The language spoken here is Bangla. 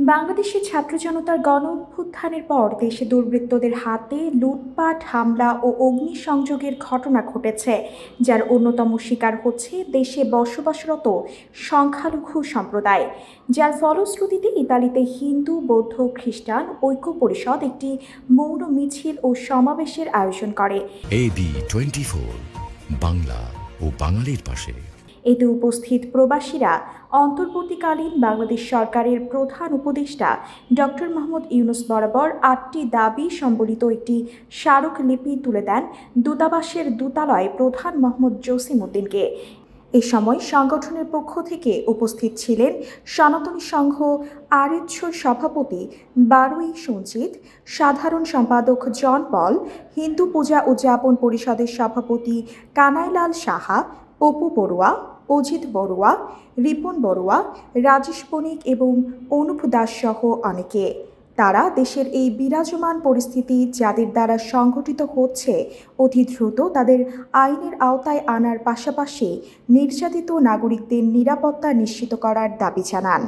বাংলাদেশের ছাত্র জনতার গণ-অভ্যুত্থানের পর দেশে দুর্বৃত্তদের হাতে লুটপাট, হামলা ও অগ্নিসংযোগের ঘটনা ঘটেছে, যার অন্যতম শিকার হচ্ছে দেশে বসবাসরত সংখ্যালঘু সম্প্রদায়। যার ফলশ্রুতিতে ইতালিতে হিন্দু, বৌদ্ধ, খ্রিস্টান ঐক্য পরিষদ একটি মৌন মিছিল ও সমাবেশের আয়োজন করে। AB24 বাংলা ও বাঙালির পাশে। এতে উপস্থিত প্রবাসীরা অন্তর্বর্তীকালীন বাংলাদেশ সরকারের প্রধান উপদেষ্টা ডক্টর মোহাম্মদ ইউনূস বরাবর ৮টি দাবি সম্বলিত একটি স্মারকলিপি তুলে দেন দূতাবাসের দূতালয় প্রধান মোহাম্মদ জসিম উদ্দিনকে। এ সময় সংগঠনের পক্ষ থেকে উপস্থিত ছিলেন সনাতনী সংঘ আরএছর সভাপতি বারুই সঞ্জিত, সাধারণ সম্পাদক জন পল, হিন্দু পূজা উদযাপন পরিষদের সভাপতি কানাইলাল সাহা, অপু বড়ুয়া, অজিত বড়ুয়া, রিপন বড়ুয়া, রাজেশ বণিক এবং অনুপ দাস সহ অনেকে। তারা দেশের এই বিরাজমান পরিস্থিতি যাদের দ্বারা সংঘটিত হচ্ছে অতি দ্রুত তাদের আইনের আওতায় আনার পাশাপাশি নির্যাতিত নাগরিকদের নিরাপত্তা নিশ্চিত করার দাবি জানান।